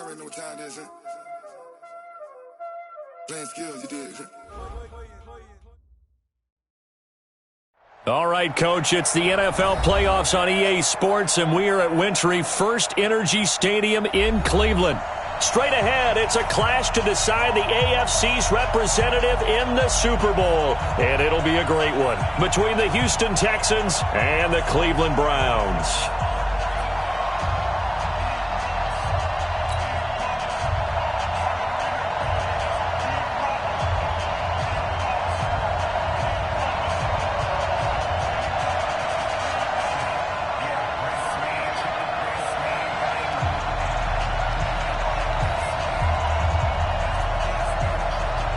already know what time it is, huh? Playing skills, you did. All right, Coach, it's the NFL playoffs on EA Sports, and we are at Wintry First Energy Stadium in Cleveland. Straight ahead, it's a clash to decide the AFC's representative in the Super Bowl, and it'll be a great one between the Houston Texans and the Cleveland Browns.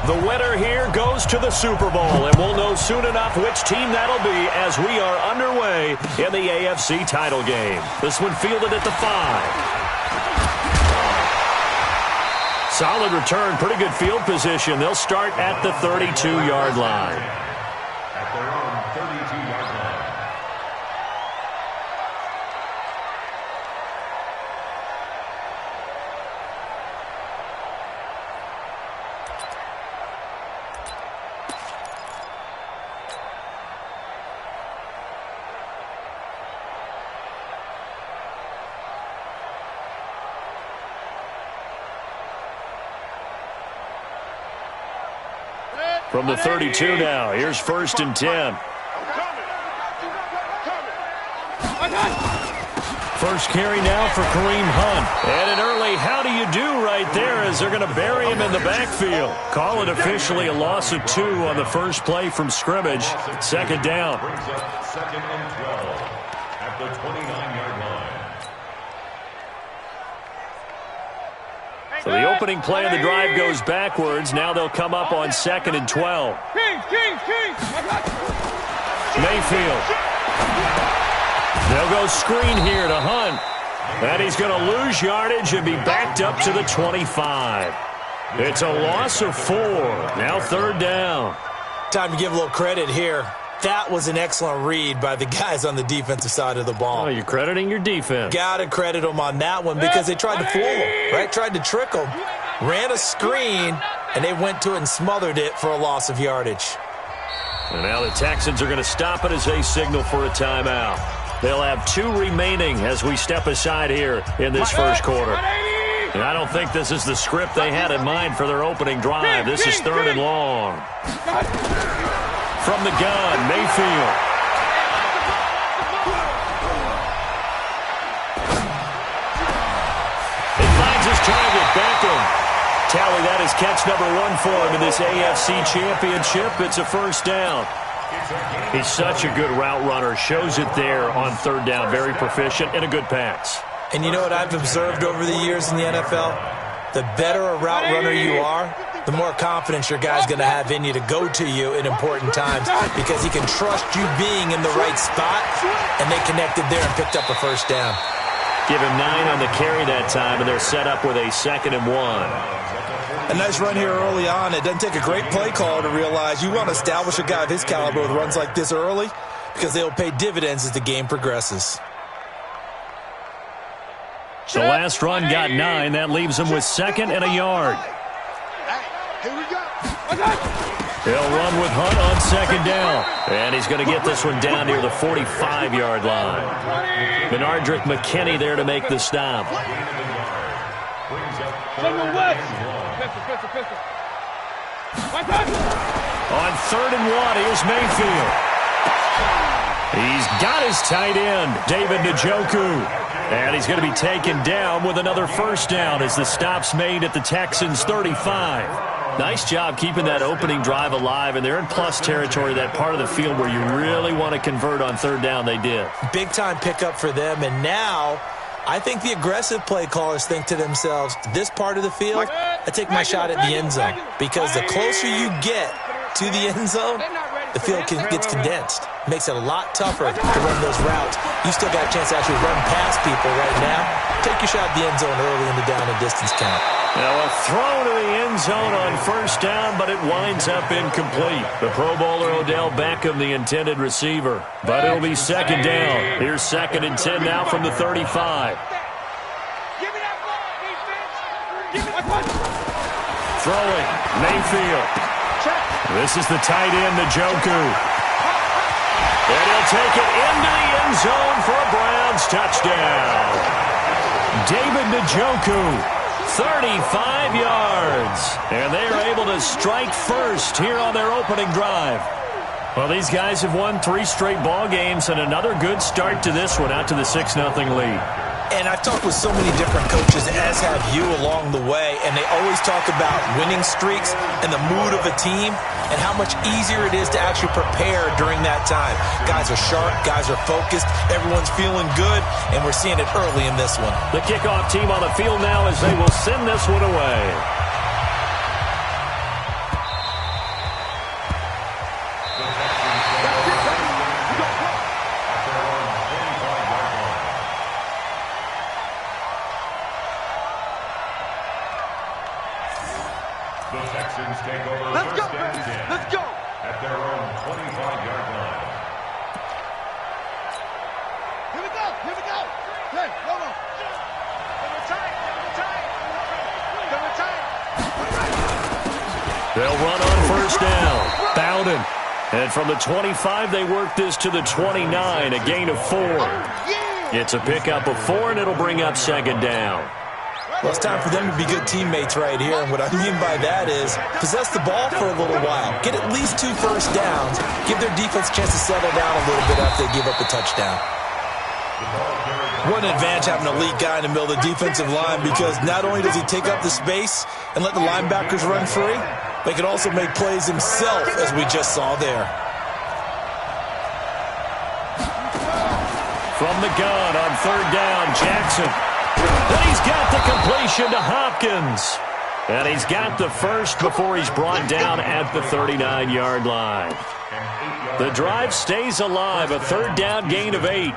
The winner here goes to the Super Bowl, and we'll know soon enough which team that'll be as we are underway in the AFC title game. This one fielded at the 5. Solid return, pretty good field position. They'll start at the 32-yard line. At their own 32-yard line. From the 32 now, here's 1st and 10. First carry now for Kareem Hunt. And an early how do you do right there as they're going to bury him in the backfield. Call it officially a loss of 2 on the first play from scrimmage. 2nd down. Brings up 2nd and 12 at the 29-yard line. So the opening play of the drive goes backwards. Now they'll come up on 2nd and 12. Mayfield. They'll go screen here to Hunt. And he's going to lose yardage and be backed up to the 25. It's a loss of 4. Now 3rd down. Time to give a little credit here. That was an excellent read by the guys on the defensive side of the ball. Oh, you're crediting your defense. Got to credit them on that one because they tried to fool them, right? Tried to trick them. Ran a screen, and they went to it and smothered it for a loss of yardage. And now the Texans are going to stop it as they signal for a timeout. They'll have 2 remaining as we step aside here in this first quarter. And I don't think this is the script they had in mind for their opening drive. This is 3rd and long. From the gun, Mayfield. He finds his target, Beckham. Tally, that is catch number 1 for him in this AFC Championship. It's a 1st down. He's such a good route runner. Shows it there on 3rd down. Very proficient and a good pass. And you know what I've observed over the years in the NFL? The better a route runner you are, the more confidence your guy's going to have in you to go to you in important times because he can trust you being in the right spot, and they connected there and picked up a 1st down. Give him 9 on the carry that time, and they're set up with a 2nd and 1. A nice run here early on. It doesn't take a great play caller to realize you want to establish a guy of his caliber with runs like this early because they'll pay dividends as the game progresses. The last run got 9. That leaves him with 2nd and a yard. Here we go. He'll run with Hunt on 2nd down. And he's going to get this one down near the 45-yard line. Benardrick McKinney there to make the stop. On 3rd and 1, here's Mayfield. He's got his tight end, David Njoku. And he's going to be taken down with another 1st down as the stop's made at the Texans' 35. Nice job keeping that opening drive alive, and they're in plus territory, that part of the field where you really want to convert on 3rd down. They did. Big-time pickup for them, and now I think the aggressive play callers think to themselves, this part of the field, I take my shot at the end zone, because the closer you get to the end zone, the field gets condensed. Makes it a lot tougher to run those routes. You still got a chance to actually run past people right now. Take your shot at the end zone early in the down and distance count. Now a throw to the end zone on 1st down, but it winds up incomplete. The Pro Bowler Odell Beckham, the intended receiver. But it'll be 2nd down. Here's 2nd and 10 now from the 35. Throwing, Mayfield. This is the tight end, Njoku. And he'll take it into the end zone for a Browns touchdown. David Njoku, 35 yards. And they are able to strike first here on their opening drive. Well, these guys have won 3 straight ball games and another good start to this one out to the 6-0 lead. And I've talked with so many different coaches, as have you, along the way, and they always talk about winning streaks and the mood of a team and how much easier it is to actually prepare during that time. Guys are sharp, guys are focused, everyone's feeling good, and we're seeing it early in this one. The kickoff team on the field now as they will send this one away. The Texans take over Let's go, first and baby. 10 Let's go. at their own 25-yard line. Here we go. Here we go. Hey, hold on. Double tight. Double tight. Double tight. They'll run on first down. Bowden. And from the 25, they work this to the 29, a gain of 4. It's a pickup of 4, and it'll bring up second down. Well, it's time for them to be good teammates right here, and what I mean by that is possess the ball for a little while, get at least 2 first downs, give their defense a chance to settle down a little bit after they give up a touchdown. What an advantage having an elite guy in the middle of the defensive line, because not only does he take up the space and let the linebackers run free, but he can also make plays himself, as we just saw there. From the gun on third down, Jackson. And he's got the completion to Hopkins. And he's got the first before he's brought down at the 39-yard line. The drive stays alive, a third down gain of 8.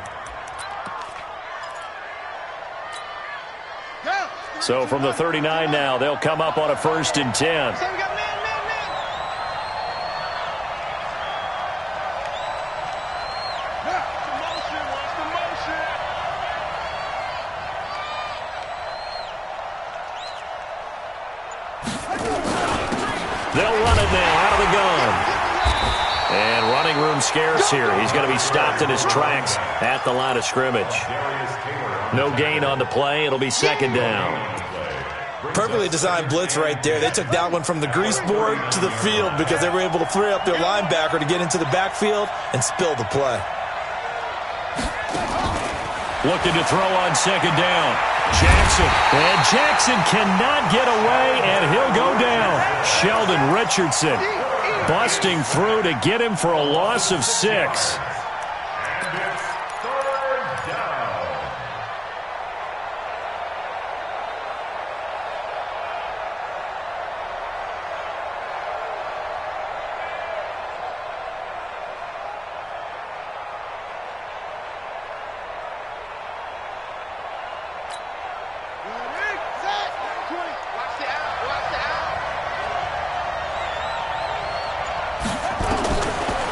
So from the 39 now, they'll come up on a 1st and 10. They'll run it now out of the gun. And running room scarce here. He's going to be stopped in his tracks at the line of scrimmage. No gain on the play. It'll be second down. Perfectly designed blitz right there. They took that one from the grease board to the field because they were able to free up their linebacker to get into the backfield and spill the play. Looking to throw on second down. Jackson. And Jackson cannot get away, and he'll go down. Sheldon Richardson busting through to get him for a loss of 6.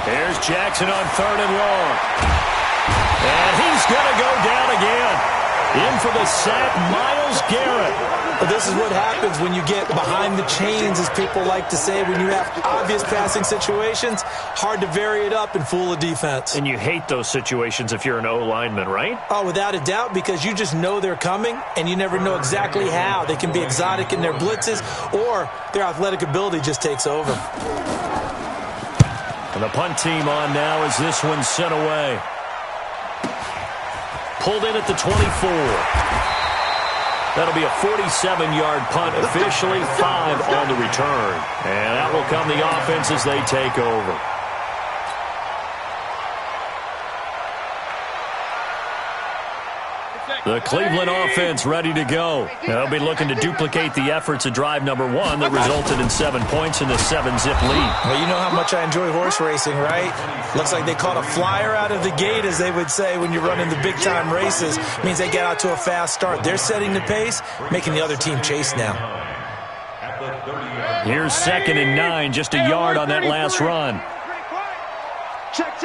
Here's Jackson on third and long. And he's going to go down again. In for the sack, Myles Garrett. But this is what happens when you get behind the chains, as people like to say, when you have obvious passing situations. Hard to vary it up and fool a defense. And you hate those situations if you're an O-lineman, right? Oh, without a doubt, because you just know they're coming, and you never know exactly how. They can be exotic in their blitzes, or their athletic ability just takes over. And the punt team on now as this one's sent away. Pulled in at the 24. That'll be a 47-yard punt, officially 5 on the return. And that will come the offense as they take over. The Cleveland offense ready to go. They'll be looking to duplicate the efforts of drive number 1 that resulted in 7 points in the 7-zip lead. Well, you know how much I enjoy horse racing, right? Looks like they caught a flyer out of the gate, as they would say when you're running the big-time races. Means they get out to a fast start. They're setting the pace, making the other team chase now. Here's 2nd and 9, just a yard on that last run. Check.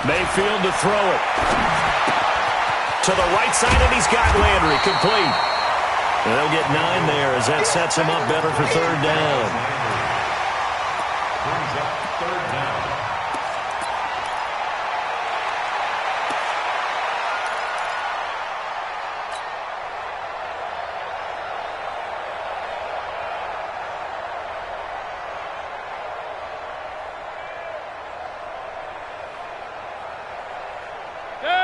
Mayfield to throw it. To the right side, and he's got Landry complete. And they'll get 9 there as that sets him up better for third down. Brings up third down.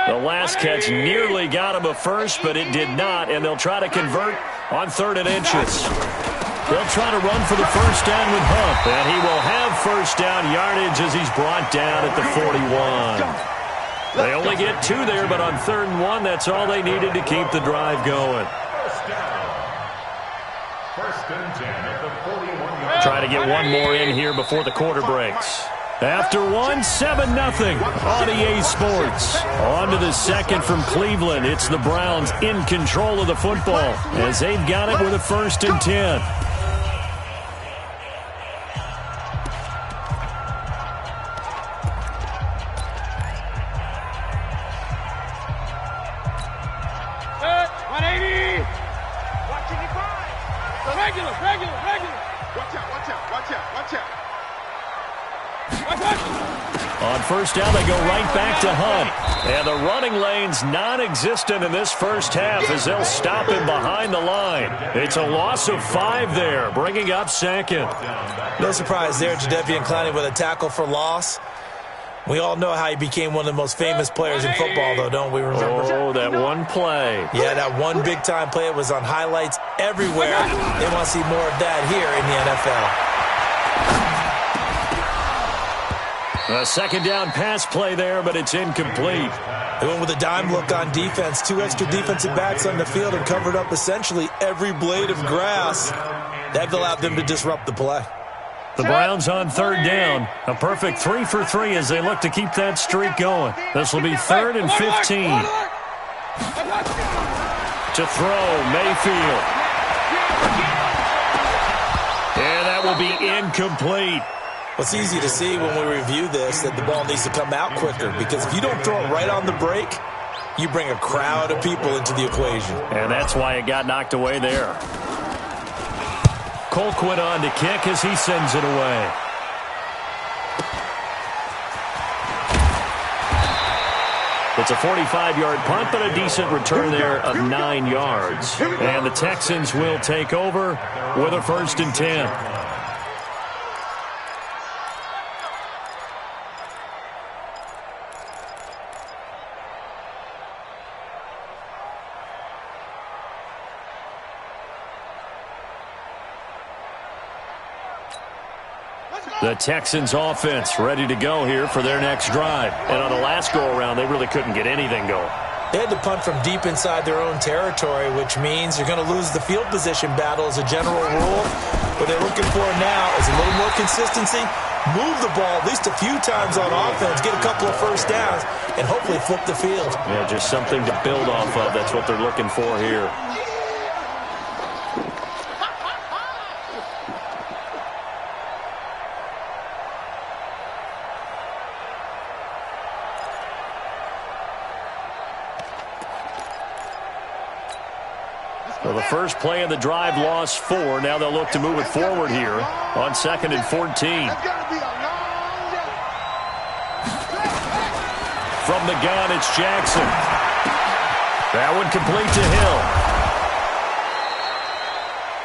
The last catch nearly got him a first, but it did not, and they'll try to convert on 3rd and inches. They'll try to run for the first down with Hunt, and he will have first down yardage as he's brought down at the 41. They only get 2 there, but on 3rd and 1, that's all they needed to keep the drive going. First down. First and 10 at the 41-yard. Try to get one more in here before the quarter breaks. After 1, 7-0 on EA Sports. On to the second from Cleveland. It's the Browns in control of the football as they've got it with a 1st and 10. On first down, they go right back to Hunt. And the running lane's non-existent in this first half as they'll stop him behind the line. It's a loss of 5 there, bringing up 2nd. No surprise there, Jadeveon Clowney with a tackle for loss. We all know how he became one of the most famous players in football, though, don't we remember? Oh, that one play. Yeah, that one big-time play. It was on highlights everywhere. They want to see more of that here in the NFL. A 2nd down pass play there, but it's incomplete. They went with a dime look on defense. 2 extra defensive backs on the field and covered up essentially every blade of grass. That allowed them to disrupt the play. The Browns on 3rd down. A perfect 3 for 3 as they look to keep that streak going. This will be 3rd and 15. To throw, Mayfield. And that will be incomplete. Well, it's easy to see when we review this that the ball needs to come out quicker because if you don't throw it right on the break, you bring a crowd of people into the equation. And that's why it got knocked away there. Colquitt on to kick as he sends it away. It's a 45-yard punt, but a decent return there of 9 yards. And the Texans will take over with a 1st and 10. The Texans offense ready to go here for their next drive. And on the last go-around, they really couldn't get anything going. They had to punt from deep inside their own territory, which means you're going to lose the field position battle as a general rule. What they're looking for now is a little more consistency, move the ball at least a few times on offense, get a couple of first downs, and hopefully flip the field. Yeah, just something to build off of. That's what they're looking for here. Well, the first play of the drive lost 4. Now they'll look to move it forward here on 2nd and 14. From the gun, it's Jackson. That one complete to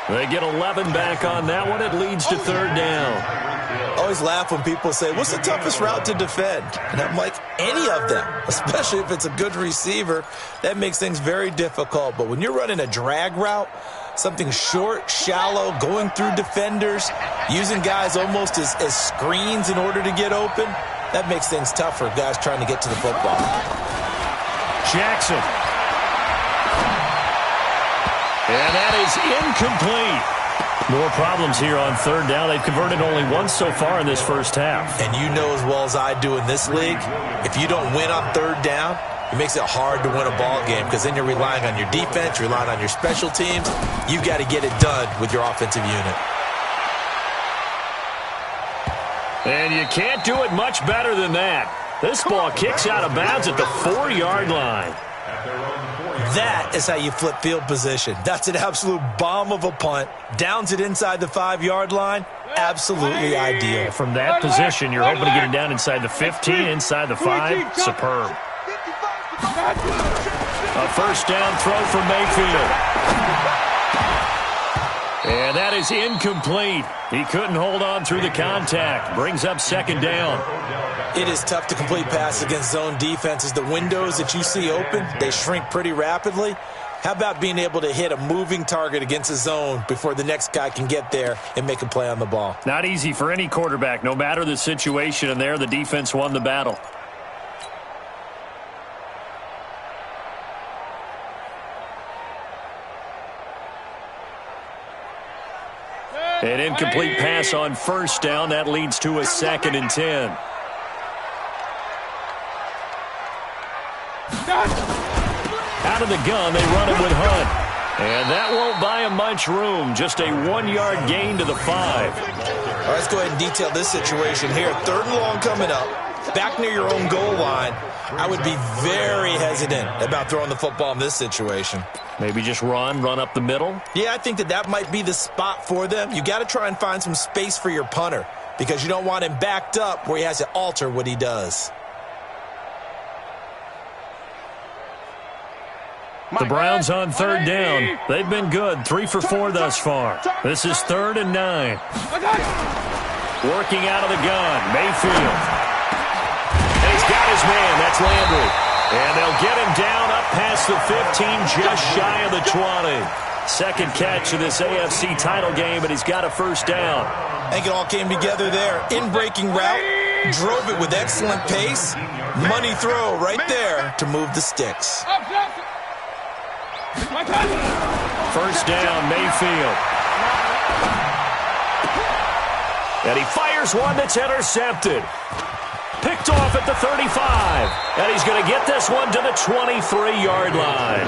Hill. They get 11 back on that one. It leads to 3rd down. I always laugh when people say, what's the toughest route to defend? And I'm like, any of them, especially if it's a good receiver. That makes things very difficult. But when you're running a drag route, something short, shallow, going through defenders, using guys almost as screens in order to get open, that makes things tough for guys trying to get to the football. Jackson. And that is incomplete. More problems here on 3rd down. They've converted only once so far in this first half. And you know as well as I do in this league, if you don't win on 3rd down, it makes it hard to win a ball game because then you're relying on your defense, you're relying on your special teams. You've got to get it done with your offensive unit. And you can't do it much better than that. This ball kicks out of bounds at the 4-yard line. That is how you flip field position. That's an absolute bomb of a punt. Downs it inside the 5-yard line. Absolutely ideal. From that position, you're hoping to get it down inside the 15, inside the 5. Superb. A first down throw from Mayfield. And that is incomplete. He couldn't hold on through the contact. Brings up second down. It is tough to complete passes against zone defenses. The windows that you see open, they shrink pretty rapidly. How about being able to hit a moving target against a zone before the next guy can get there and make a play on the ball? Not easy for any quarterback, no matter the situation, and there the defense won the battle. An incomplete pass on first down. That leads to a 2nd and 10. Out of the gun, they run it with Hunt. And that won't buy him much room. Just a 1-yard gain to the 5. All right, let's go ahead and detail this situation here. 3rd and long coming up. Back near your own goal line. I would be very hesitant about throwing the football in this situation. Maybe just run up the middle? Yeah, I think that might be the spot for them. You got to try and find some space for your punter because you don't want him backed up where he has to alter what he does. The Browns on 3rd down. They've been good. 3 for 4 thus far. This is 3rd and 9. Working out of the gun. Mayfield. And he's got his man. That's Landry. And they'll get him down up past the 15, just shy of the 20. Second catch of this AFC title game, and he's got a first down. I think it all came together there. In-breaking route, drove it with excellent pace. Money throw right there to move the sticks. First down, Mayfield. And he fires one that's intercepted. Picked off at the 35. And he's going to get this one to the 23-yard line.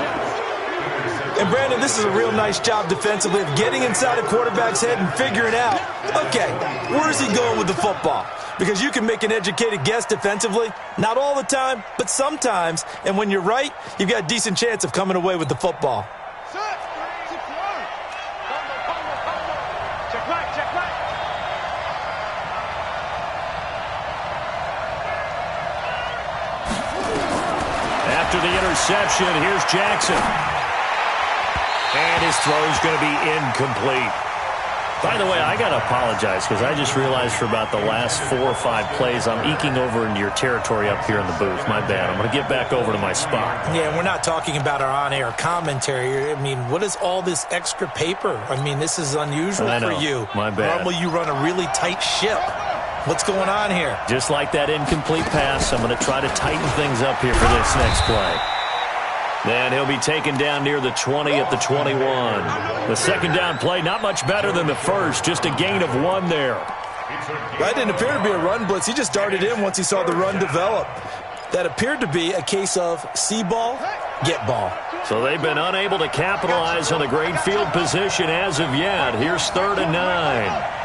And, Brandon, this is a real nice job defensively of getting inside a quarterback's head and figuring out, okay, where's he going with the football? Because you can make an educated guess defensively. Not all the time, but sometimes. And when you're right, you've got a decent chance of coming away with the football. After the interception, here's Jackson. And his throw's going to be incomplete. By the way, I got to apologize because I just realized for about the last 4 or 5 plays, I'm eking over into your territory up here in the booth. My bad. I'm going to get back over to my spot. Yeah, and we're not talking about our on-air commentary. I mean, what is all this extra paper? I mean, this is unusual for you. My bad. Normally you run a really tight ship. What's going on here? Just like that incomplete pass, I'm going to try to tighten things up here for this next play. Then he'll be taken down near the 20 at the 21. The second down play, not much better than the first, just a gain of 1 there. That didn't appear to be a run blitz. He just darted in once he saw the run develop. That appeared to be a case of see ball, get ball. So they've been unable to capitalize on the great field position as of yet. Here's 3rd and 9.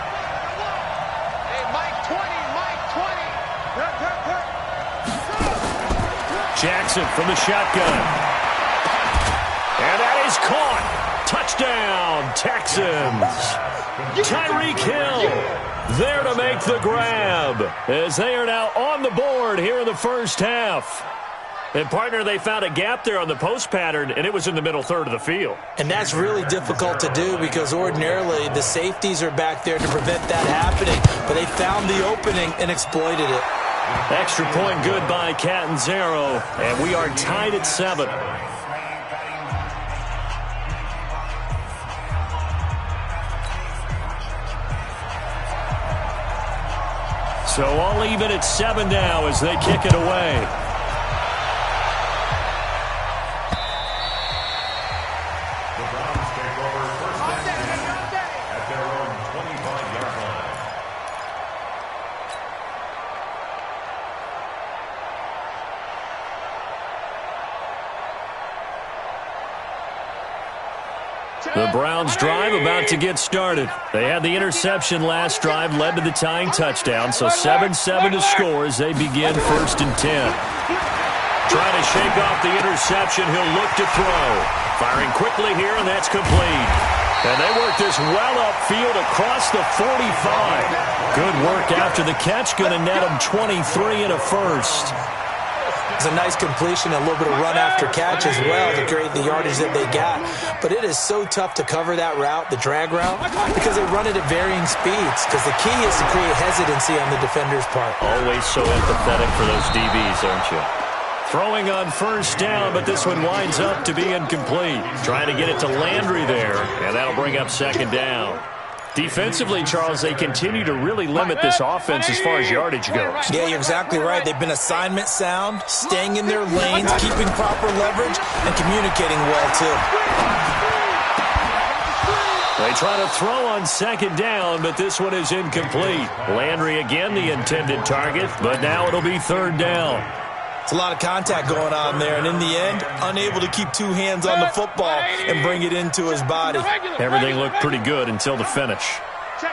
Jackson from the shotgun. And that is caught. Touchdown, Texans. Tyreek Hill there to make the grab as they are now on the board here in the first half. And, partner, they found a gap there on the post pattern, and it was in the middle third of the field. And that's really difficult to do because ordinarily the safeties are back there to prevent that happening. But they found the opening and exploited it. Extra point good by Catanzaro, and we are tied at 7. So all even at 7 now as they kick it away. The Browns take over first and 10 at their own 25-yard line. The Browns drive about to get started. They had the interception last drive, led to the tying touchdown. So 7-7 to score as they begin 1st and 10. Trying to shake off the interception. He'll look to throw. Firing quickly here, and that's complete. And they work this well upfield across the 45. Good work after the catch. Going to net them 23 and a first. It's a nice completion, a little bit of run after catch as well to create the yardage that they got. But it is so tough to cover that route, the drag route, because they run it at varying speeds. Because the key is to create hesitancy on the defender's part. Always so empathetic for those DBs, aren't you? Throwing on first down, but this one winds up to be incomplete. Trying to get it to Landry there, and that'll bring up second down. Defensively, Charles, they continue to really limit this offense as far as yardage goes. Yeah, you're exactly right. They've been assignment sound, staying in their lanes, keeping proper leverage, and communicating well, too. They try to throw on second down, but this one is incomplete. Landry again the intended target, but now it'll be third down. It's a lot of contact going on there, and in the end, unable to keep two hands on the football and bring it into his body. Everything looked pretty good until the finish. On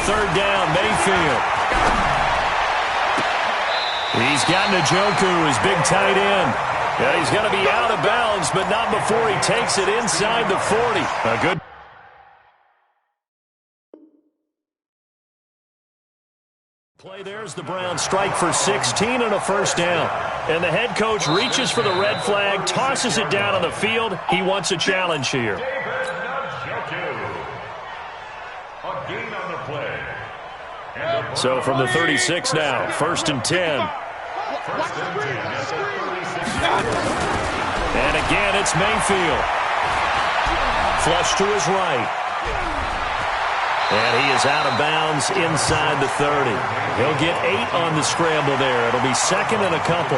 third down, Mayfield. He's got Njoku, his big tight end. Yeah, he's going to be out of bounds, but not before he takes it inside the 40. A good play there as the Browns strike for 16 and a first down. And the head coach reaches for the red flag, tosses it down on the field. He wants a challenge here. So from the 36 now, first and 10. And again, it's Mayfield. Flush to his right. And he is out of bounds inside the 30. He'll get 8 on the scramble there. It'll be second and a couple.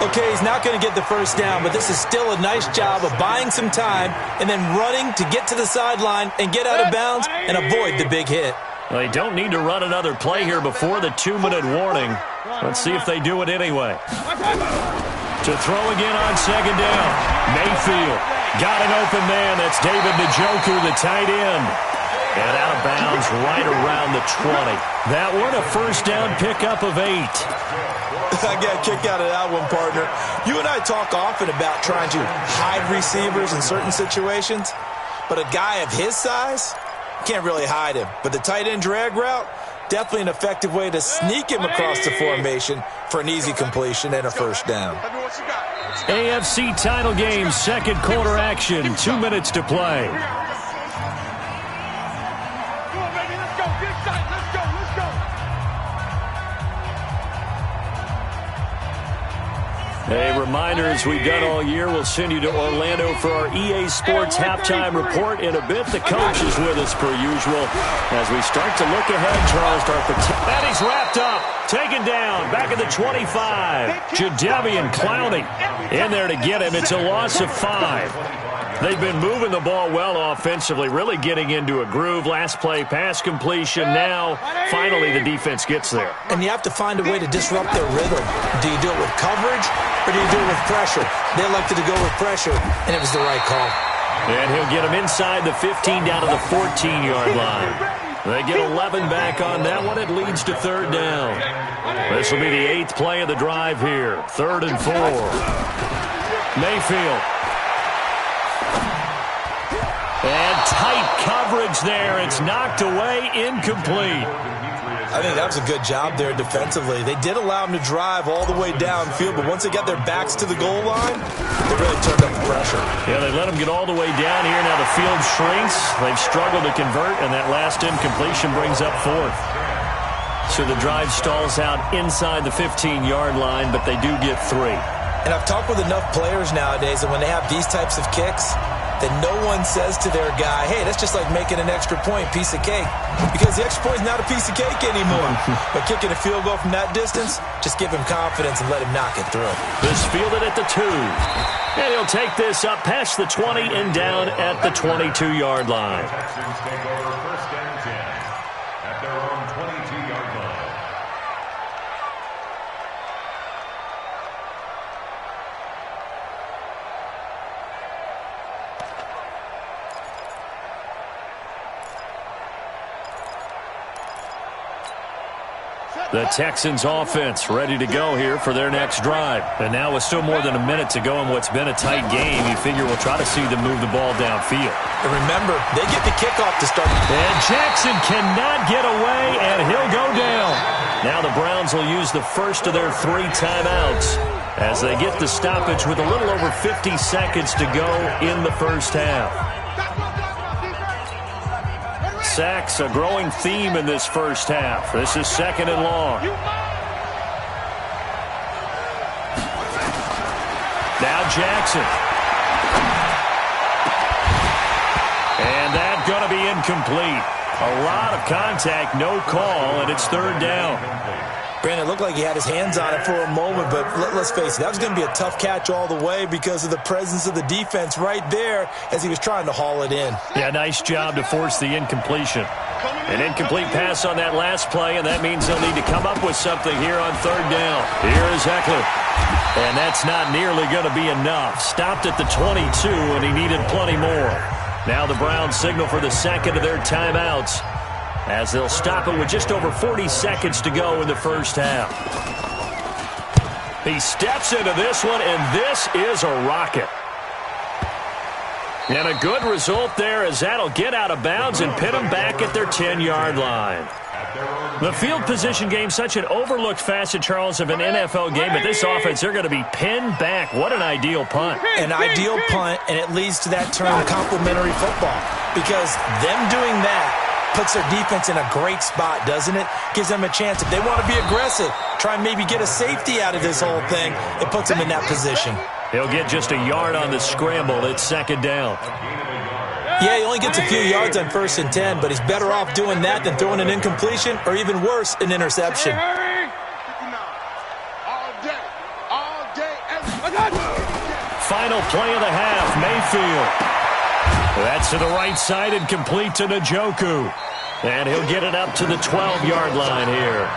Okay, he's not going to get the first down, but this is still a nice job of buying some time and then running to get to the sideline and get out of bounds and avoid the big hit. Well, they don't need to run another play here before the 2-minute warning. Let's see if they do it anyway. To throw again on second down. Mayfield got an open man. That's David Njoku, the tight end. And out of bounds right around the 20. That one, a first down pickup of 8. I got a kick out of that one, partner. You and I talk often about trying to hide receivers in certain situations, but a guy of his size, can't really hide him. But the tight end drag route, definitely an effective way to sneak him across the formation for an easy completion and a first down. AFC title game, second quarter action, 2 minutes to play. A reminder, as we've done all year, we'll send you to Orlando for our EA Sports halftime report in a bit. The coach is with us per usual as we start to look ahead. Charles Darpatino. And he's wrapped up, taken down, back at the 25. Jadeveon Clowney in there to get him. It's a loss of 5. They've been moving the ball well offensively, really getting into a groove. Last play, pass completion. Now, finally, the defense gets there. And you have to find a way to disrupt their rhythm. Do you do it with coverage, or do you do it with pressure? They elected to go with pressure, and it was the right call. And he'll get him inside the 15 down to the 14-yard line. They get 11 back on that one. It leads to third down. This will be the 8th play of the drive here. 3rd and 4. Mayfield. And tight coverage there. It's knocked away, incomplete. I think that was a good job there defensively. They did allow him to drive all the way downfield, but once they got their backs to the goal line, they really turned up the pressure. Yeah, they let him get all the way down here. Now the field shrinks. They've struggled to convert, and that last incompletion brings up 4th. So the drive stalls out inside the 15-yard line, but they do get 3. And I've talked with enough players nowadays that when they have these types of kicks, that no one says to their guy, hey, that's just like making an extra point, piece of cake. Because the extra point is not a piece of cake anymore. But kicking a field goal from that distance, just give him confidence and let him knock it through. This fielded at the 2. And he'll take this up past the 20 and down at the 22-yard line. Texans take over first and 10 at their own 22-yard line. Set. The Texans offense ready to go here for their next drive. And now with still more than a minute to go in what's been a tight game, you figure we'll try to see them move the ball downfield. And remember, they get the kickoff to start. And Jackson cannot get away, and he'll go down. Now the Browns will use the first of their 3 timeouts as they get the stoppage with a little over 50 seconds to go in the first half. Sacks, a growing theme in this first half. This is 2nd and long. Now Jackson. And that's going to be incomplete. A lot of contact, no call, and it's 3rd down. Brandon, it looked like he had his hands on it for a moment, but let's face it, that was going to be a tough catch all the way because of the presence of the defense right there as he was trying to haul it in. Yeah, nice job to force the incompletion. An incomplete pass on that last play, and that means they'll need to come up with something here on 3rd down. Here is Ekeler. And that's not nearly going to be enough. Stopped at the 22, and he needed plenty more. Now the Browns signal for the 2nd of their timeouts, as they'll stop it with just over 40 seconds to go in the first half. He steps into this one, and this is a rocket. And a good result there as that'll get out of bounds and pin them back at their 10-yard line. The field position game, such an overlooked facet, Charles, of an NFL game, but this offense, they're going to be pinned back. What an ideal punt. An ideal punt, and it leads to that term complementary football, because them doing that puts their defense in a great spot, doesn't it? Gives them a chance. If they want to be aggressive, try and maybe get a safety out of this whole thing, it puts them in that position. He'll get just a yard on the scramble. It's 2nd down. Yeah, he only gets a few yards on 1st and 10, but he's better off doing that than throwing an incompletion or even worse, an interception. Final play of the half, Mayfield. That's to the right side and complete to Njoku. And he'll get it up to the 12-yard line here.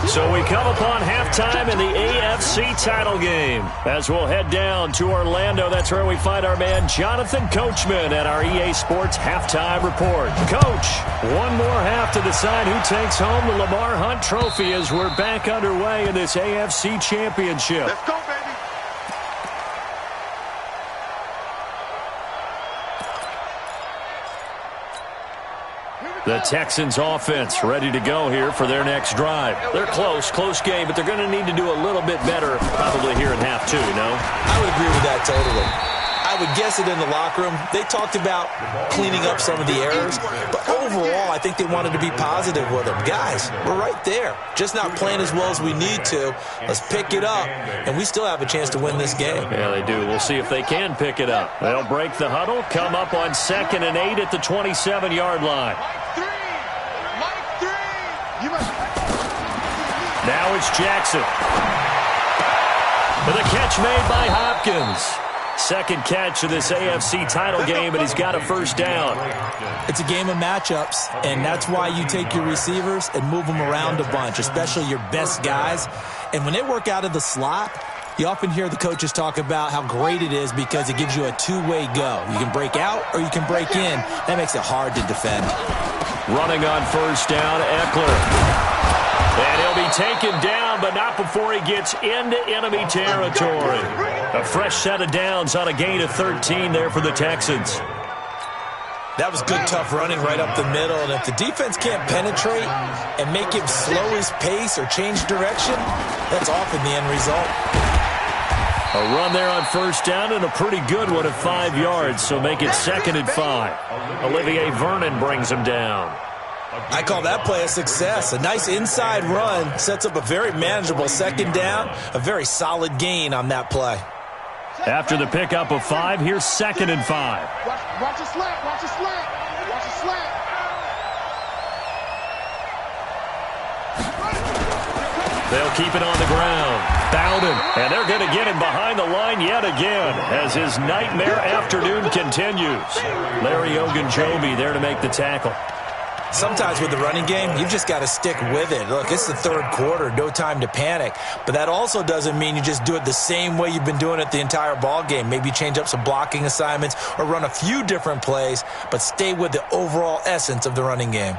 So we come upon halftime in the AFC title game. As we'll head down to Orlando, that's where we find our man Jonathan Coachman at our EA Sports Halftime Report. Coach, one more half to decide who takes home the Lamar Hunt Trophy as we're back underway in this AFC Championship. Let's go, baby. The Texans offense ready to go here for their next drive. They're close game, but they're going to need to do a little bit better probably here in half 2, no? I would agree with that totally. I would guess it in the locker room. They talked about cleaning up some of the errors, but overall I think they wanted to be positive with them. Guys, we're right there. Just not playing as well as we need to. Let's pick it up, and we still have a chance to win this game. Yeah, they do. We'll see if they can pick it up. They'll break the huddle, come up on 2nd and 8 at the 27-yard line. Now it's Jackson. With a catch made by Hopkins. 2nd catch of this AFC title game, and he's got a 1st down. It's a game of matchups, and that's why you take your receivers and move them around a bunch, especially your best guys. And when they work out of the slot, you often hear the coaches talk about how great it is because it gives you a two-way go. You can break out or you can break in. That makes it hard to defend. Running on 1st down, Ekeler. And he'll be taken down, but not before he gets into enemy territory. A fresh set of downs on a gain of 13 there for the Texans. That was good, tough running right up the middle. And if the defense can't penetrate and make him slow his pace or change direction, that's often the end result. A run there on 1st down and a pretty good one at 5 yards, so make it 2nd and 5. Olivier Vernon brings him down. I call that play a success. A nice inside run sets up a very manageable 2nd down, a very solid gain on that play. After the pickup of 5, here's 2nd and 5. Watch a slant, watch a slant, watch a slant. They'll keep it on the ground. Bowden, and they're going to get him behind the line yet again as his nightmare afternoon continues. Larry Ogunjobi there to make the tackle. Sometimes with the running game, you've just got to stick with it. Look, it's the 3rd quarter, no time to panic. But that also doesn't mean you just do it the same way you've been doing it the entire ball game. Maybe change up some blocking assignments or run a few different plays, but stay with the overall essence of the running game.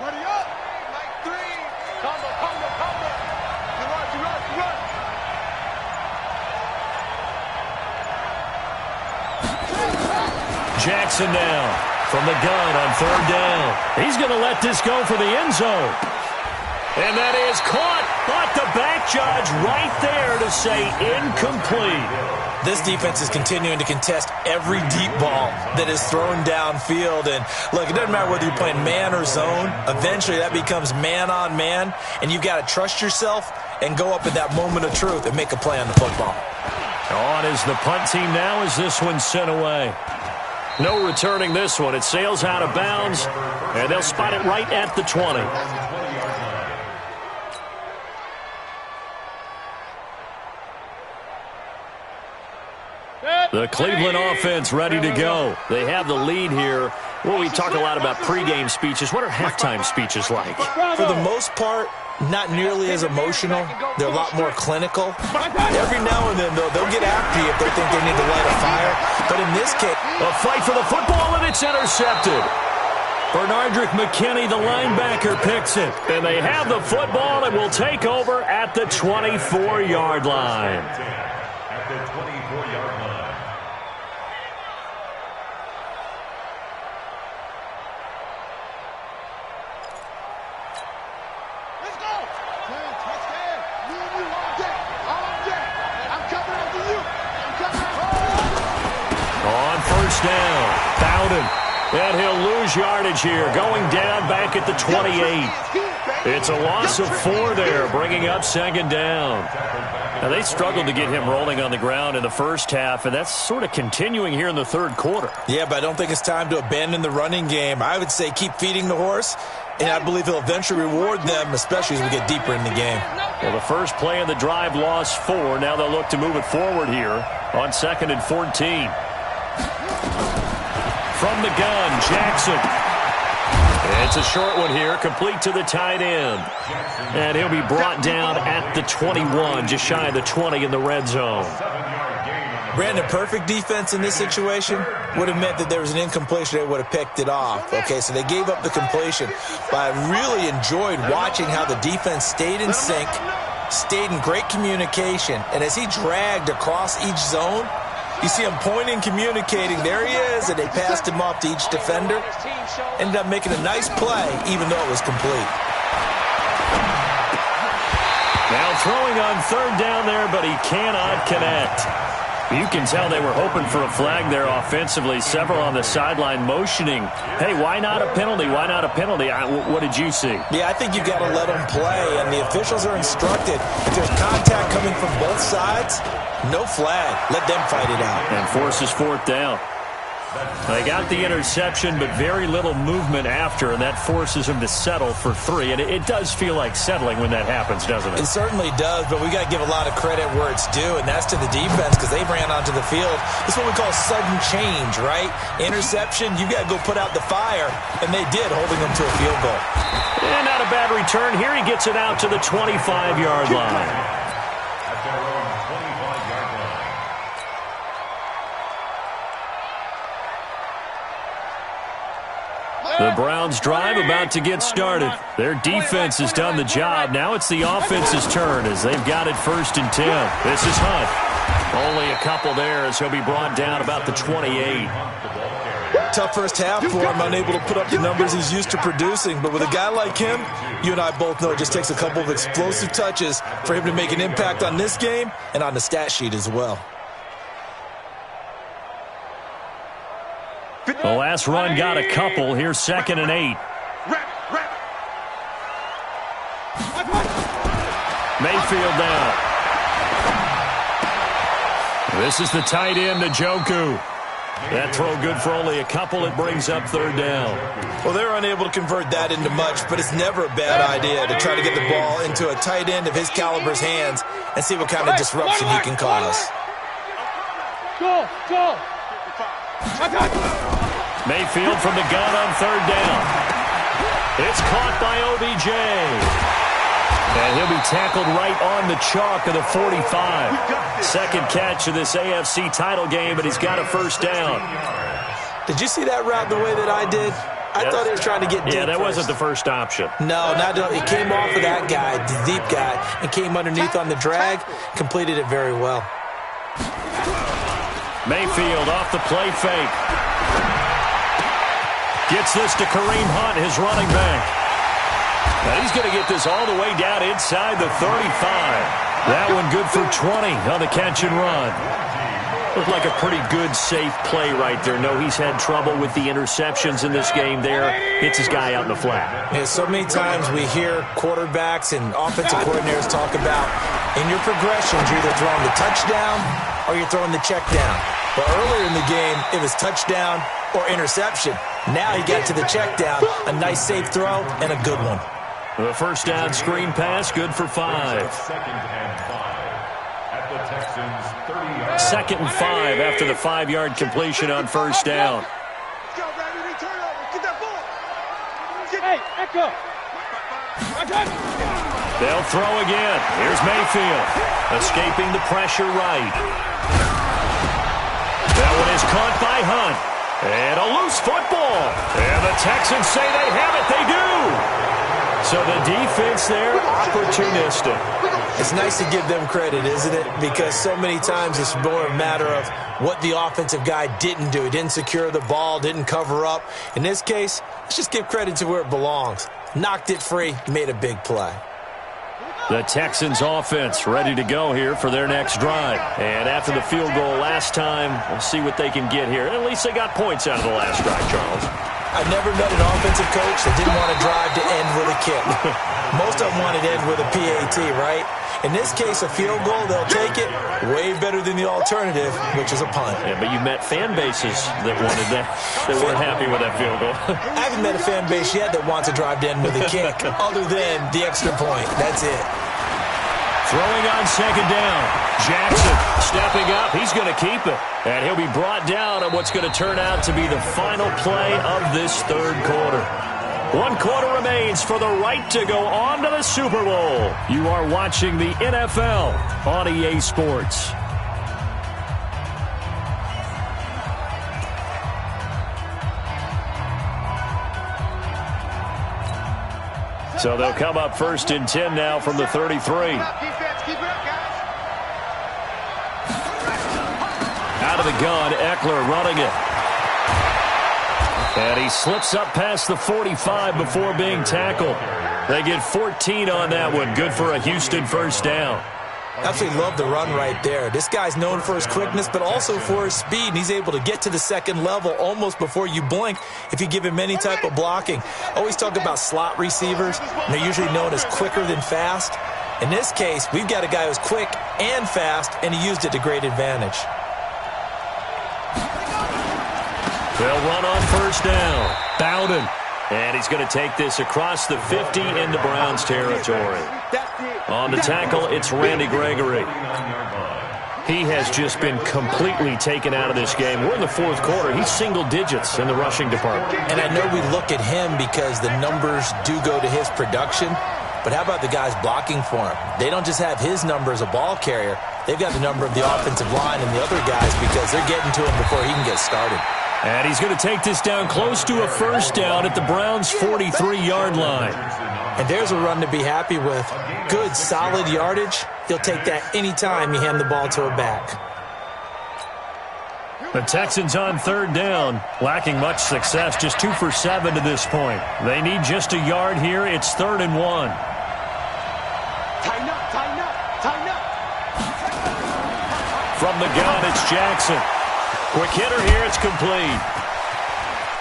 Buddy up. Like 3. Combo. You run. Jackson now from the gun on third down. He's going to let this go for the end zone. And that is caught, but the back judge right there to say incomplete. This defense is continuing to contest every deep ball that is thrown downfield. And, look, it doesn't matter whether you're playing man or zone. Eventually, that becomes man-on-man, and you've got to trust yourself and go up at that moment of truth and make a play on the football. On is the punt team now as this one's sent away. No returning this one. It sails out of bounds, and they'll spot it right at the 20. The Cleveland offense ready to go. They have the lead here. Well, we talk a lot about pregame speeches. What are halftime speeches like? For the most part, not nearly as emotional. They're a lot more clinical. Every now and then, though, they'll get after you if they think they need to light a fire. But in this case, a fight for the football, and it's intercepted. Bernardrick McKinney, the linebacker, picks it. And they have the football and will take over at the 24-yard line. At the 24-yard line. Let's go. Touchdown. You on deck. I'm coming after you. On first down, Bowden. And he'll lose yardage here, going down back at the 28. It's a loss of 4 there, bringing up second down. Now, they struggled to get him rolling on the ground in the first half, and that's sort of continuing here in the third quarter. Yeah, but I don't think it's time to abandon the running game. I would say keep feeding the horse, and I believe he'll eventually reward them, especially as we get deeper in the game. Well, the first play of the drive lost 4. Now they'll look to move it forward here on 2nd and 14. From the gun, Jackson. It's a short one here, complete to the tight end. And he'll be brought down at the 21, just shy of the 20 in the red zone. Brandon, perfect defense in this situation would have meant that there was an incompletion. They would have picked it off. Okay, so they gave up the completion. But I really enjoyed watching how the defense stayed in sync, stayed in great communication. And as he dragged across each zone, you see him pointing, communicating. There he is, and they passed him off to each defender. Ended up making a nice play, even though it was complete. Now throwing on third down there, but he cannot connect. You can tell they were hoping for a flag there offensively. Several on the sideline motioning, hey, why not a penalty? Why not a penalty? What did you see? Yeah, I think you've got to let them play, and the officials are instructed. If there's contact coming from both sides, no flag. Let them fight it out. And forces 4th down. They got the interception, but very little movement after, and that forces him to settle for 3. And it does feel like settling when that happens, doesn't it? It certainly does, but we got to give a lot of credit where it's due, and that's to the defense because they ran onto the field. This is what we call sudden change, right? Interception, you got to go put out the fire, and they did, holding them to a field goal. And not a bad return. Here he gets it out to the 25-yard line. At their own 25-yard line. The Browns drive about to get started. Their defense has done the job. Now it's the offense's turn as they've got it 1st and 10. This is Hunt. Only a couple there as he'll be brought down about the 28. Tough first half for him, unable to put up the numbers he's used to producing. But with a guy like him, you and I both know it just takes a couple of explosive touches for him to make an impact on this game and on the stat sheet as well. The last run got a couple. Here's 2nd and 8. Mayfield now. This is the tight end, Njoku. That throw good for only a couple. It brings up 3rd down. Well, they're unable to convert that into much, but it's never a bad idea to try to get the ball into a tight end of his caliber's hands and see what kind of disruption he can cause. Go. Mayfield from the gun on 3rd down. It's caught by OBJ. And he'll be tackled right on the chalk of the 45. Second catch of this AFC title game, but he's got a 1st down. Did you see that route the way that I did? I thought he was trying to get deep. Yeah, that first. wasn't the first option. No, it came off of that guy, the deep guy, and came underneath on the drag, completed it very well. Mayfield off the play fake. Gets this to Kareem Hunt, his running back. Now he's going to get this all the way down inside the 35. That one good for 20 on the catch and run. Looked like a pretty good, safe play right there. No, he's had trouble with the interceptions in this game there. Hits his guy out in the flat. Yeah, so many times we hear quarterbacks and offensive coordinators talk about in your progressions, you're either throwing the touchdown or you're throwing the check down. But earlier in the game, it was touchdown or interception. Now he got to the check down, a nice safe throw, and a good one. The first down screen pass, good for 5. Second and 5 at the Texans' 30-yard. Second and 5 after the 5-yard completion on first down. Let's go, baby. We turn over. Get that ball. Hey, Echo. They'll throw again. Here's Mayfield. Escaping the pressure right. That one is caught by Hunt. And a loose football. And the Texans say they have it. They do. So the defense there, opportunistic. It's nice to give them credit, isn't it? Because so many times it's more a matter of what the offensive guy didn't do. He didn't secure the ball, didn't cover up. In this case, let's just give credit to where it belongs. Knocked it free, made a big play. The Texans offense ready to go here for their next drive. And after the field goal last time, we'll see what they can get here. At least they got points out of the last drive, Charles. I've never met an offensive coach that didn't want to drive to end with a kick. Most of them wanted to end with a PAT, right? In this case, a field goal, they'll take it. Way better than the alternative, which is a punt. Yeah, but you met fan bases that wanted that, that weren't happy with that field goal. I haven't met a fan base yet that wants to drive to end with a kick, other than the extra point. That's it. Throwing on second down. Jackson stepping up. He's going to keep it. And he'll be brought down on what's going to turn out to be the final play of this third quarter. 1 quarter remains for the right to go on to the Super Bowl. You are watching the NFL on EA Sports. So they'll come up first and 10 now from the 33. Keep it up, guys. Out of the gun, Eckler running it. And he slips up past the 45 before being tackled. They get 14 on that one. Good for a Houston first down. Absolutely love the run right there. This guy's known for his quickness, but also for his speed, and he's able to get to the second level almost before you blink if you give him any type of blocking. Always talk about slot receivers, and they're usually known as quicker than fast. In this case, we've got a guy who's quick and fast, and he used it to great advantage. They'll run on first down. Bowden. And he's going to take this across the 50 into Browns territory. On the tackle, it's Randy Gregory. He has just been completely taken out of this game. We're in the fourth quarter. He's single digits in the rushing department. And I know we look at him because the numbers do go to his production, but how about the guys blocking for him? They don't just have his number as a ball carrier. They've got the number of the offensive line and the other guys because they're getting to him before he can get started. And he's going to take this down close to a first down at the Browns' 43-yard line. And there's a run to be happy with. Good, solid yardage. He'll take that anytime you hand the ball to a back. The Texans on third down, lacking much success, just 2 for 7 to this point. They need just a yard here. It's 3rd and 1. Tighten up, tighten up, tighten up. From the gun, it's Jackson. Quick hitter here, it's complete.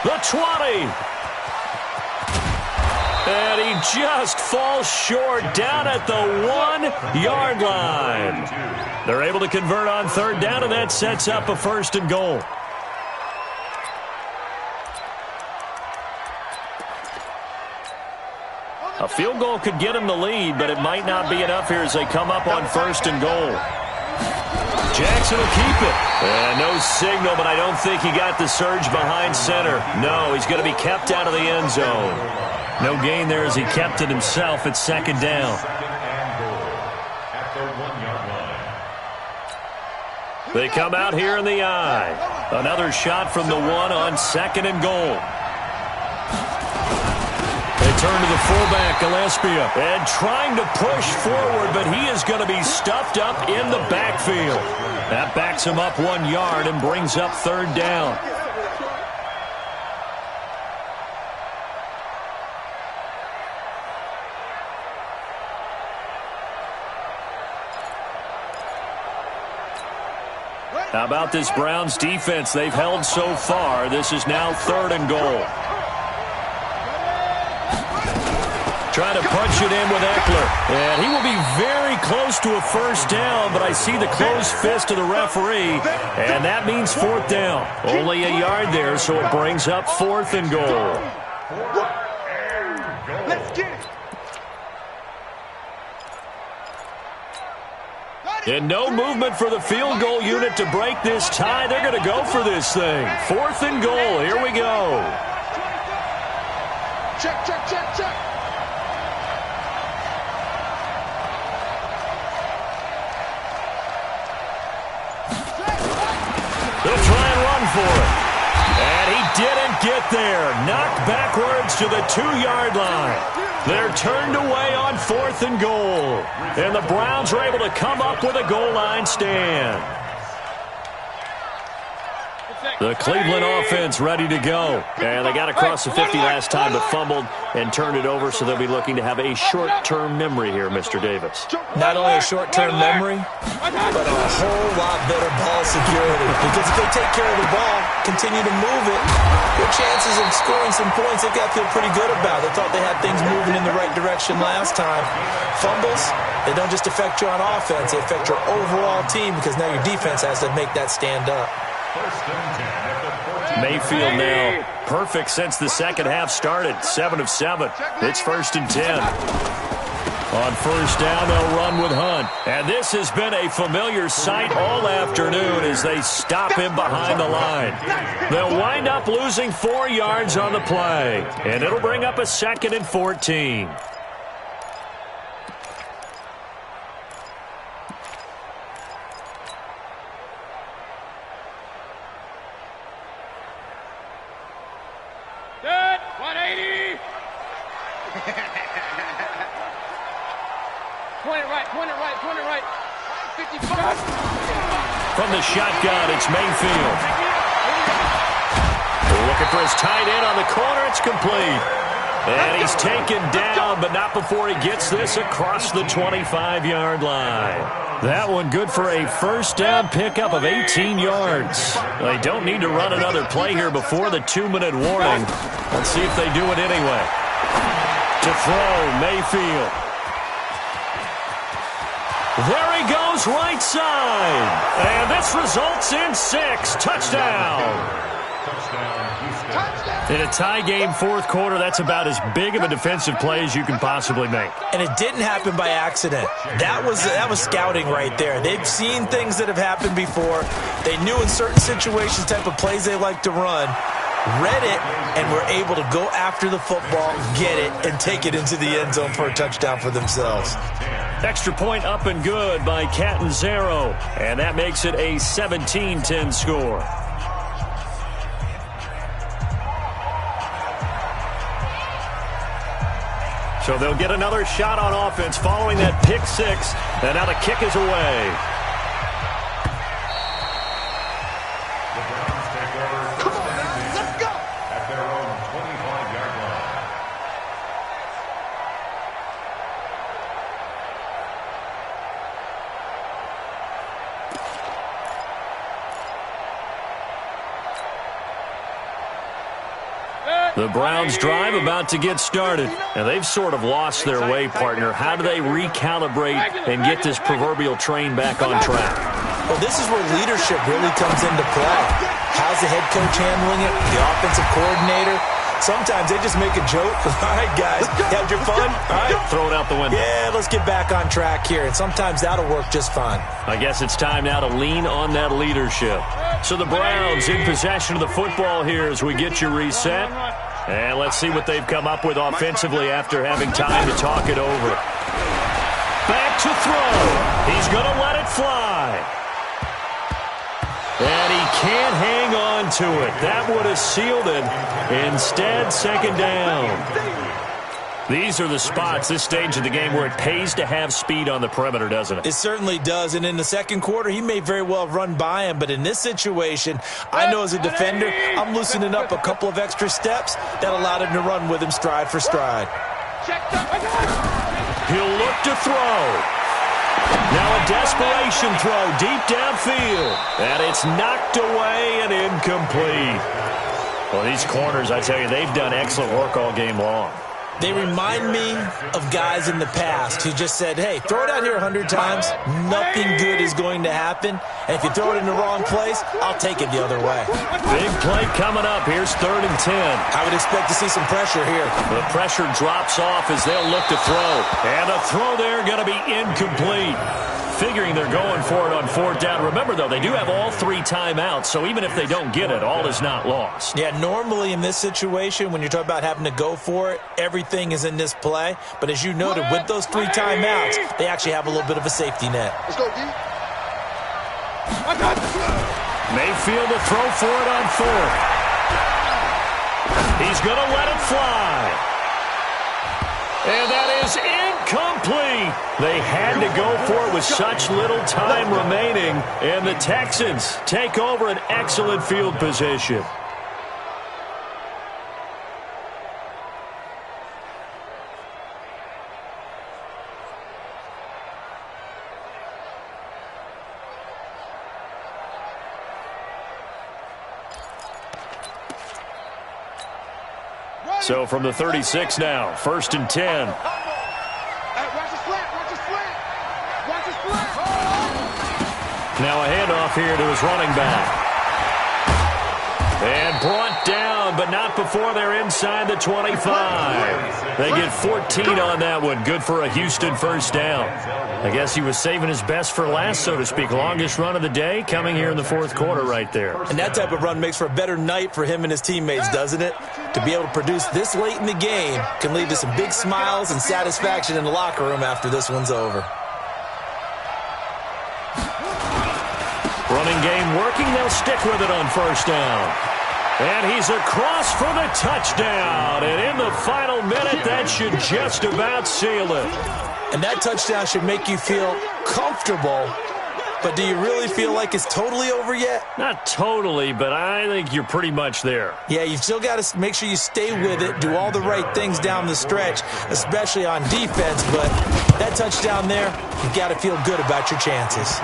The 20. And he just falls short down at the 1-yard line. They're able to convert on third down, and that sets up a 1st and goal. A field goal could get him the lead, but it might not be enough here as they come up on 1st and goal. Jackson will keep it. And no signal, but I don't think he got the surge behind center. No, he's going to be kept out of the end zone. No gain there as he kept it himself at 2nd down. They come out here in the I. Another shot from the 1 on 2nd and goal. return to the fullback, Gillespie, and trying to push forward, but he is going to be stuffed up in the backfield. That backs him up 1 yard and brings up third down. How about this Browns defense they've held so far? This is now 3rd and goal. Trying to punch it in with Eckler. And he will be very close to a first down, but I see the closed fist of the referee, and that means 4th down. Only a yard there, so it brings up 4th and goal. Let's get it. And no movement for the field goal unit to break this tie. They're going to go for this thing. 4th and goal. Here we go. Check, check, check, check. They'll try and run for it. And he didn't get there. Knocked backwards to the 2-yard line. They're turned away on 4th and goal. And the Browns are able to come up with a goal line stand. The Cleveland offense ready to go. And they got across the 50 last time, but fumbled and turned it over, so they'll be looking to have a short-term memory here, Mr. Davis. Not only a short-term memory, but a whole lot better ball security. Because if they take care of the ball, continue to move it, their chances of scoring some points, they've got to feel pretty good about. They thought they had things moving in the right direction last time. Fumbles, they don't just affect you on offense, they affect your overall team, because now your defense has to make that stand up. Mayfield now perfect since the second half started. 7 of 7. It's 1st and 10. On first down, they'll run with Hunt. And this has been a familiar sight all afternoon as they stop him behind the line. They'll wind up losing 4 yards on the play. And it'll bring up a 2nd and 14. Good. 180. Point it right, point it right, point it right. 55. From the shotgun, it's Mayfield. They're looking for his tight end on the corner. It's complete. And he's taken down, but not before he gets this across the 25-yard line. That one good for a first down pickup of 18 yards. They don't need to run another play here before the 2-minute warning. Let's see if they do it anyway. To throw, Mayfield. There he goes, right side. And this results in 6. Touchdown. In a tie game, 4th quarter, that's about as big of a defensive play as you can possibly make. And it didn't happen by accident. That was scouting right there. They've seen things that have happened before. They knew in certain situations type of plays they like to run, read it, and were able to go after the football, get it, and take it into the end zone for a touchdown for themselves. Extra point up and good by Catanzaro. And that makes it a 17-10 score. So they'll get another shot on offense following that pick 6. And now the kick is away. Come on, let's go. At their own 25-yard line. The Browns drive about to get started. And they've sort of lost their way, partner. How do they recalibrate and get this proverbial train back on track? Well, this is where leadership really comes into play. How's the head coach handling it? The offensive coordinator? Sometimes they just make a joke. All right, guys, had your fun? All right. Throw it out the window. Yeah, let's get back on track here. And sometimes that'll work just fine. I guess it's time now to lean on that leadership. So the Browns in possession of the football here as we get you reset. And let's see what they've come up with offensively after having time to talk it over. Back to throw. He's going to let it fly. And he can't hang on to it. That would have sealed it. Instead, 2nd down. These are the spots, this stage of the game, where it pays to have speed on the perimeter, doesn't it? It certainly does, and in the second quarter, he may very well run by him, but in this situation, I know as a defender, I'm loosening up a couple of extra steps that allowed him to run with him stride for stride. He'll look to throw. Now a desperation throw deep downfield, and it's knocked away and incomplete. Well, these corners, I tell you, they've done excellent work all game long. They remind me of guys in the past who just said, hey, throw it out here 100 times, nothing good is going to happen, and if you throw it in the wrong place, I'll take it the other way. Big play coming up. Here's 3rd and 10. I would expect to see some pressure here. The pressure drops off as they'll look to throw, and a throw there going to be incomplete. Figuring they're going for it on 4th down. Remember, though, they do have all 3 timeouts, so even if they don't get it, all is not lost. Yeah, normally in this situation, when you're talking about having to go for it, everything is in this play. But as you noted, with those 3 timeouts, they actually have a little bit of a safety net. Let's go, D. Mayfield to throw for it on 4th. He's going to let it fly. And that is incomplete. They had to go for it with such little time remaining. And the Texans take over an excellent field position. So from the 36 now, 1st and 10. Watch his flat, watch his flat. Watch his flat. Now a handoff here to his running back. And brought down, but not before they're inside the 25. They get 14 on that one. Good for a Houston 1st down. I guess he was saving his best for last, so to speak. Longest run of the day coming here in the 4th quarter right there. And that type of run makes for a better night for him and his teammates, doesn't it? To be able to produce this late in the game can lead to some big smiles and satisfaction in the locker room after this one's over. Running game working. They'll stick with it on 1st down. And he's across for the touchdown. And in the final minute, that should just about seal it. And that touchdown should make you feel comfortable. But do you really feel like it's totally over yet? Not totally, but I think you're pretty much there. Yeah, you've still got to make sure you stay with it, do all the right things down the stretch, especially on defense. But that touchdown there, you've got to feel good about your chances.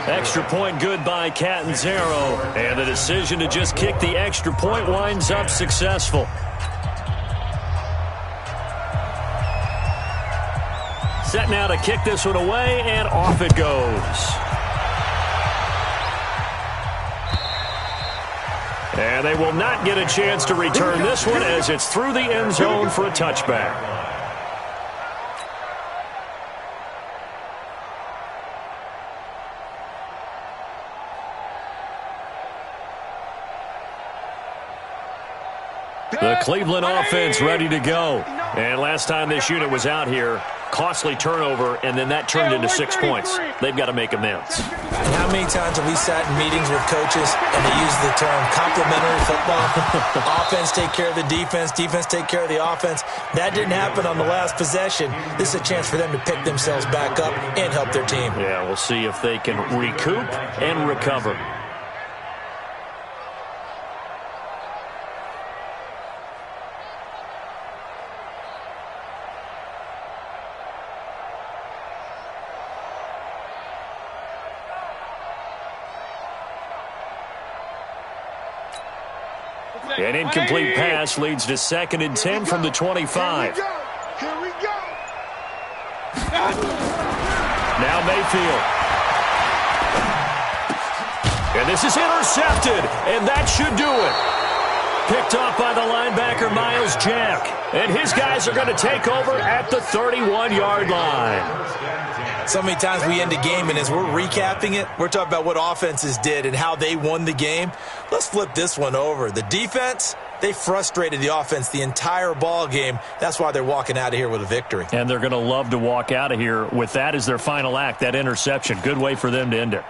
Extra point good by Catanzaro. And the decision to just kick the extra point winds up successful. Set now to kick this one away, and off it goes. And they will not get a chance to return this one as it's through the end zone for a touchback. The Cleveland offense ready to go. And last time this unit was out here, costly turnover, and then that turned into 6 points. They've got to make amends. And how many times have we sat in meetings with coaches and they use the term complementary football? Offense take care of the defense, defense take care of the offense. That didn't happen on the last possession. This is a chance for them to pick themselves back up and help their team. Yeah, we'll see if they can recoup and recover. An incomplete pass leads to 2nd and 10 from the 25. Here we go. Now Mayfield. And this is intercepted, and that should do it. Picked off by the linebacker, Miles Jack. And his guys are going to take over at the 31-yard line. So many times we end a game, and as we're recapping it, we're talking about what offenses did and how they won the game. Let's flip this one over. The defense, they frustrated the offense the entire ball game. That's why they're walking out of here with a victory. And they're going to love to walk out of here with that as their final act, that interception. Good way for them to end it.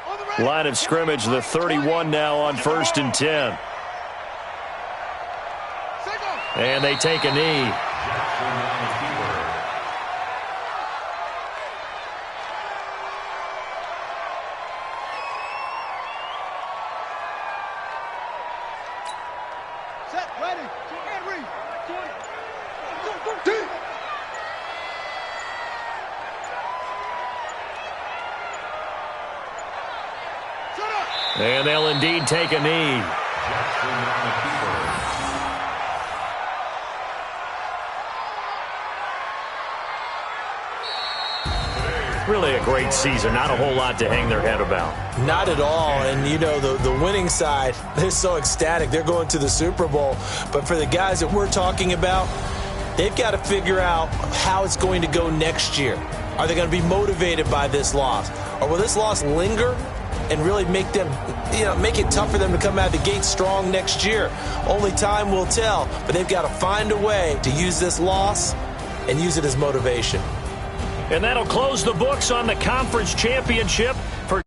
On the right. Line of scrimmage, the 31 now on 1st and 10. And they take a knee. Set, ready, and read. Shut up. And they'll indeed take a knee. Really a great season. Not a whole lot to hang their head about. Not at all. And, you know, the winning side, they're so ecstatic. They're going to the Super Bowl. But for the guys that we're talking about, they've got to figure out how it's going to go next year. Are they going to be motivated by this loss? Or will this loss linger and really make them, make it tough for them to come out of the gate strong next year? Only time will tell. But they've got to find a way to use this loss and use it as motivation. And that'll close the books on the conference championship for